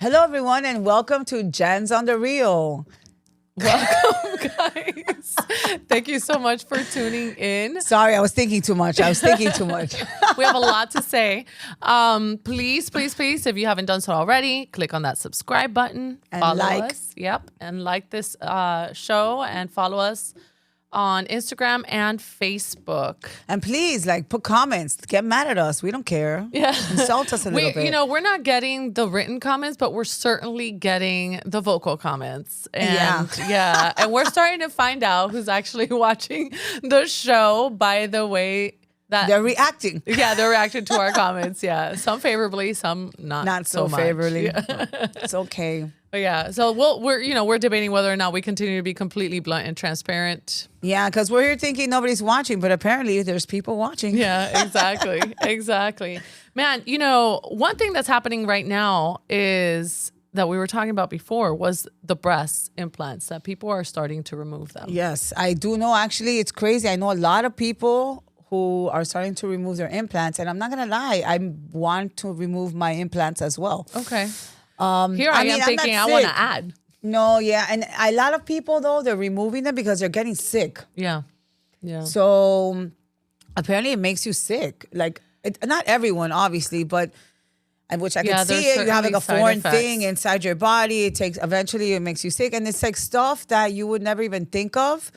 Hello, everyone, and welcome to Jen's on the Reel. Welcome, guys. Thank you so much for tuning in. Sorry, I was thinking too much. We have a lot to say. Please, if you haven't done so already, click on that subscribe button. And follow like. us. Yep. And like this show and follow us on Instagram and Facebook. And please, put comments. Get mad at us. We don't care. Yeah. Insult us a little bit. We're not getting the written comments, but we're certainly getting the vocal comments. And yeah. And we're starting to find out who's actually watching the show by the way that they're reacting. Yeah, they're reacting to our comments. Yeah. Some favorably, some not so much. favorably. Yeah. It's okay. But yeah, so we're debating whether or not we continue to be completely blunt and transparent. Yeah, because we're here thinking nobody's watching, but apparently there's people watching. Yeah, exactly. Exactly. Man, one thing that's happening right now is that we were talking about before was the breast implants, that people are starting to remove them. Yes, I do know. Actually, it's crazy. I know a lot of people who are starting to remove their implants, and I'm not going to lie, I want to remove my implants as well. Okay. Here I am thinking I want to add. No, yeah. And a lot of people, though, they're removing them because they're getting sick. Yeah. Yeah. So apparently it makes you sick. Not everyone, obviously, but which I can see it. You have a foreign thing inside your body. Eventually it makes you sick. And it's stuff that you would never even think of.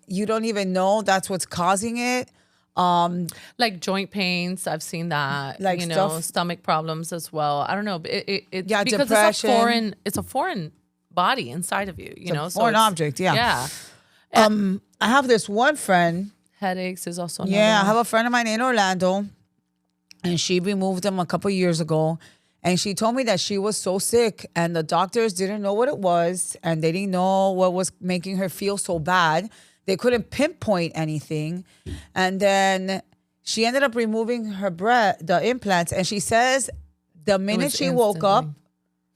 You don't even know that's what's causing it. Like joint pains, I've seen that. Stomach problems as well. I don't know. It's because depression. It's a foreign body inside of you. Foreign object. Yeah. Yeah. I have this one friend. Headaches is also another I one. have a friend of mine in Orlando, and she removed them a couple years ago. And she told me that she was so sick, and the doctors didn't know what it was, and they didn't know what was making her feel so bad. They couldn't pinpoint anything. And then she ended up removing the implants. And she says the minute she woke up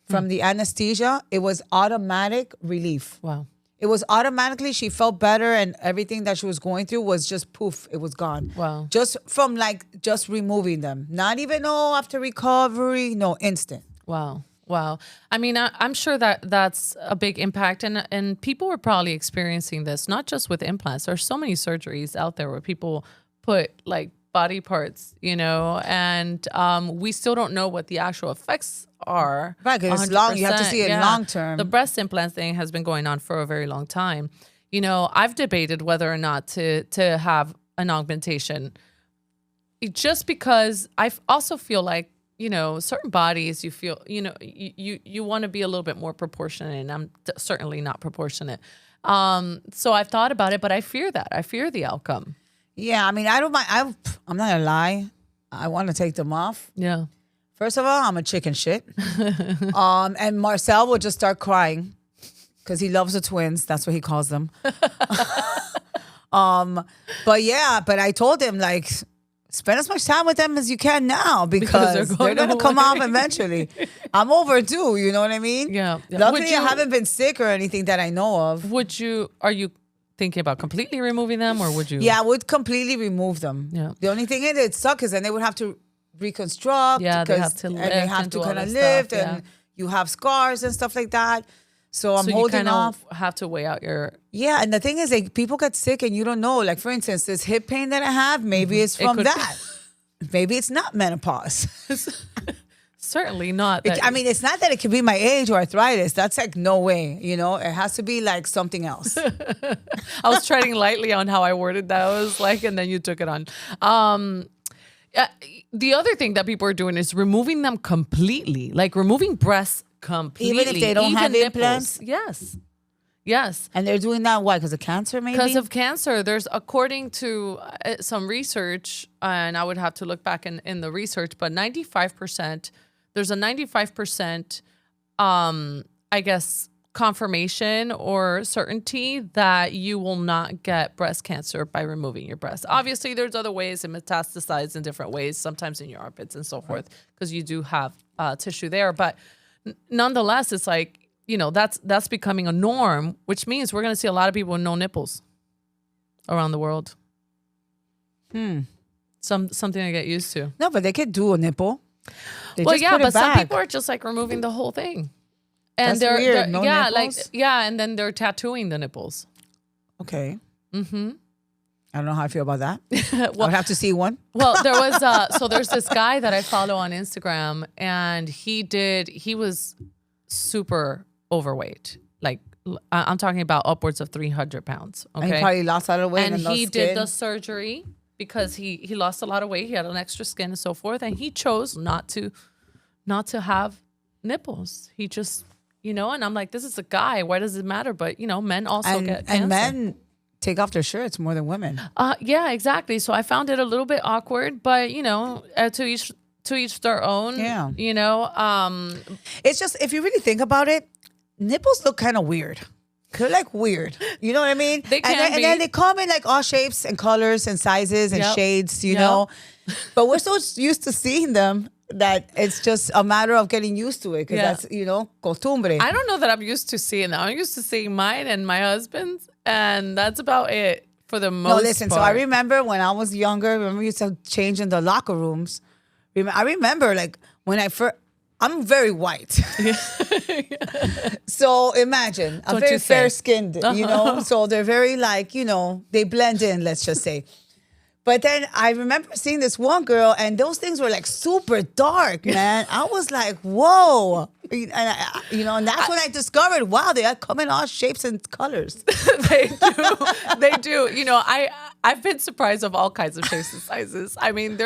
from the anesthesia, it was automatic relief. Wow. It was automatically, she felt better, and everything that she was going through was just poof, it was gone. Wow. Just from just removing them. Not even, after recovery, no, instant. Wow. Wow. I mean, I'm sure that's a big impact. And people are probably experiencing this, not just with implants. There's so many surgeries out there where people put body parts, and we still don't know what the actual effects are. Right, because it's long. You have to see it long term. The breast implant thing has been going on for a very long time. I've debated whether or not to have an augmentation, just because I also feel like, certain bodies you feel, you want to be a little bit more proportionate, and I'm certainly not proportionate. So I've thought about it, but I fear that. I fear the outcome. Yeah, I mean, I don't mind. I'm not gonna lie. I want to take them off. Yeah. First of all, I'm a chicken shit. And Marcel will just start crying because he loves the twins. That's what he calls them. But I told him, spend as much time with them as you can now because they're going to come off eventually. I'm overdue, you know what I mean? Yeah. Luckily, I haven't been sick or anything that I know of. Are you thinking about completely removing them, or would you? Yeah, I would completely remove them. Yeah. The only thing it sucks is then they would have to reconstruct. Yeah, they have to lift. And they have to kind of lift, lift, and you have scars and stuff like that. So I'm you holding off. Have to weigh out your... Yeah, and the thing is, people get sick and you don't know. For instance, this hip pain that I have, maybe it's from that. Maybe it's not menopause. Certainly not. It's not that it could be my age or arthritis. That's no way. It has to be something else. I was treading lightly on how I worded that. I was and then you took it on. The other thing that people are doing is removing them completely, removing breasts completely. Even if they don't have implants? Yes. Yes. And they're doing that, why? Because of cancer, maybe? Because of cancer. There's, according to some research, and I would have to look back in the research, but 95%, there's a 95%, confirmation or certainty that you will not get breast cancer by removing your breast. Obviously, there's other ways. It metastasizes in different ways, sometimes in your armpits and so forth, because you do have tissue there. But nonetheless, it's that's becoming a norm, which means we're going to see a lot of people with no nipples around the world. Something to get used to. No, but they could do a nipple. They Well, just yeah, put it but some back. people are just like removing the whole thing. That's weird. No yeah, nipples? and then they're tattooing the nipples. Okay. I don't know how I feel about that. I Well, would have to see one. well, there was so there's this guy that I follow on Instagram, and he was super overweight. Like I'm talking about upwards of 300 pounds. Okay. And he probably lost a lot of weight. And and the he skin. did the surgery because he lost a lot of weight. He had an extra skin and so forth, and he chose not to have nipples. He just, and I'm like, this is a guy. Why does it matter? But men also get cancer. And men take off their shirts more than women. Yeah, exactly. So I found it a little bit awkward, but to each their own. Yeah. It's just, if you really think about it, nipples look kind of weird. They're like weird. You know what I mean? They can and then they come in like all shapes and colors and sizes and shades, you know. But we're so used to seeing them that it's just a matter of getting used to it because that's, costumbre. I don't know that I'm used to seeing that. I'm used to seeing mine and my husband's, and that's about it for the most part. No, listen, so I remember when I was younger, we used to change in the locker rooms. I remember like when I'm very white. So imagine, I'm very fair-skinned, so they're very like, they blend in, let's just say. But then I remember seeing this one girl, and those things were like super dark, man. I was like, whoa. And and that's when I discovered, wow, they are coming all shapes and colors. They do. They do. I've been surprised of all kinds of shapes and sizes. I mean,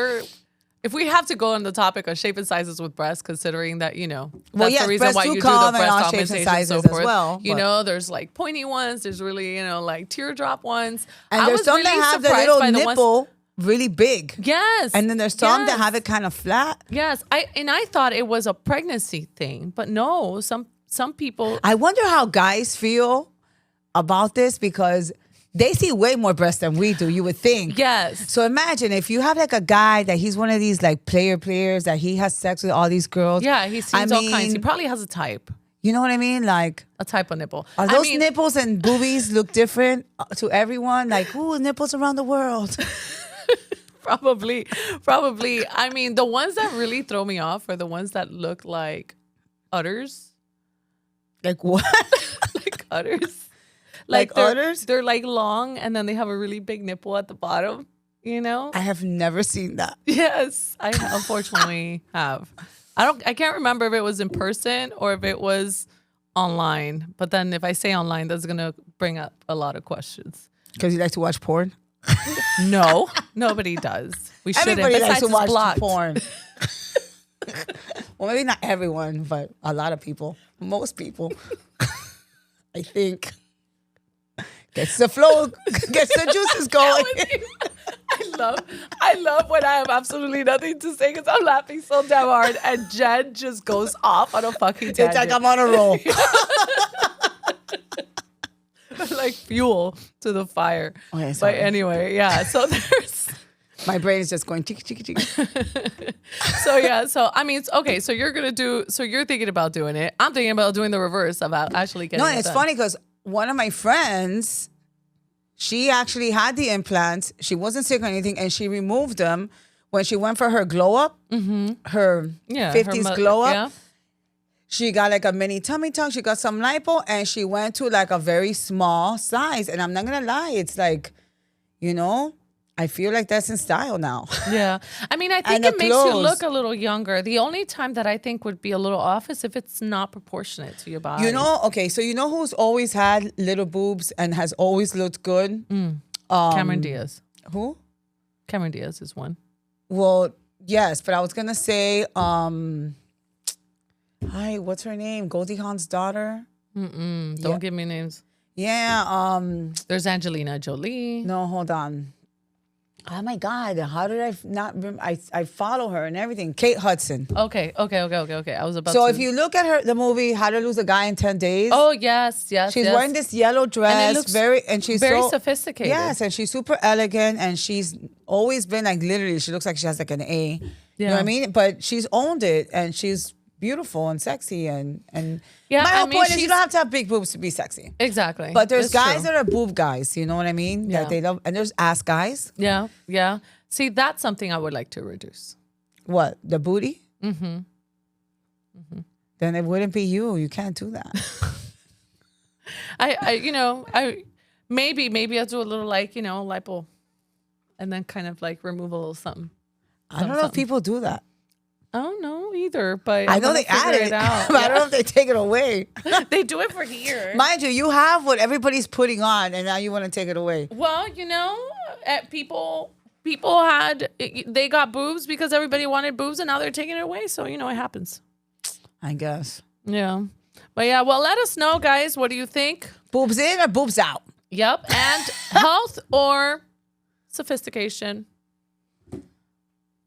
if we have to go on the topic of shape and sizes with breasts, considering that, that's the reason why you do the breast augmentation and so forth. There's like pointy ones. There's really, like teardrop ones. And there's some that have the little nipple really big. Yes. And then there's some that have it kind of flat. Yes. I thought it was a pregnancy thing, but no, some people. I wonder how guys feel about this because they see way more breasts than we do, you would think. Yes. So imagine if you have like a guy that he's one of these like players that he has sex with all these girls. Yeah, he sees all kinds. He probably has a type. You know what I mean? Like a type of nipple. Are those nipples and boobies look different to everyone? Like, ooh, nipples around the world. Probably. I mean, the ones that really throw me off are the ones that look like udders. Like what? Like udders. Like udders? They're like long and then they have a really big nipple at the bottom, I have never seen that. Yes, I unfortunately have. I can't remember if it was in person or if it was online. But then if I say online, that's going to bring up a lot of questions. Because you like to watch porn? No, nobody does. We shouldn't. Everybody likes to watch blocked. porn. Well, maybe not everyone, but a lot of people. Most people. I think. Gets the flow, gets the juices going. I love when I have absolutely nothing to say because I'm laughing so damn hard and Jen just goes off on a fucking tangent. It's like I'm on a roll. Like fuel to the fire. Okay, but anyway, yeah. So there's my brain is just going chiki chiki chiki. So yeah. So I mean, okay. So you're thinking about doing it. I'm thinking about doing the reverse about actually getting. No, and it's funny because one of my friends, she actually had the implants. She wasn't sick or anything, and she removed them when she went for her glow up, her 50s glow up. Yeah. She got like a mini tummy tuck. She got some lipo, and she went to like a very small size. And I'm not gonna lie, it's like, I feel like that's in style now. Yeah. I mean, I think it makes you look a little younger. The only time that I think would be a little off is if it's not proportionate to your body. Okay, so who's always had little boobs and has always looked good? Cameron Diaz. Who? Cameron Diaz is one. Well, yes, but I was going to say, what's her name? Goldie Hawn's daughter? Don't give me names. Yeah. There's Angelina Jolie. No, hold on. Oh my God! How did I not remember? I follow her and everything. Kate Hudson. Okay. I was about. So if you look at the movie How to Lose a Guy in 10 Days. Oh yes. She's wearing this yellow dress, and she's very sophisticated. Yes, and she's super elegant, and she's always been like literally. She looks like she has like an A. You know what I mean? But she's owned it, and she's beautiful and sexy and my whole point is you don't have to have big boobs to be sexy. Exactly. But there's guys that are boob guys, you know what I mean? Yeah. That they love, and there's ass guys. Yeah. See, that's something I would like to reduce. What? The booty? then it wouldn't be you. You can't do that. Maybe I'll do a little lipo, and then kind of like remove a little something. I don't know if people do that. I don't know either, but I know they add it, out. but I don't know if they take it away. They do it for here. Mind you, you have what everybody's putting on, and now you want to take it away. Well, people they got boobs because everybody wanted boobs, and now they're taking it away. So it happens. I guess. Yeah, but yeah. Well, let us know, guys. What do you think? Boobs in or boobs out? Yep, and health or sophistication.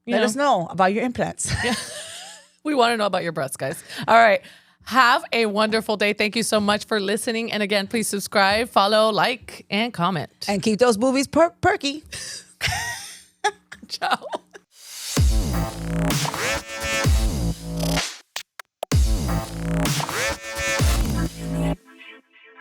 Let us know about your implants. Yeah. We want to know about your breasts, guys. All right. Have a wonderful day. Thank you so much for listening. And again, please subscribe, follow, like, and comment. And keep those boobies perky. Ciao.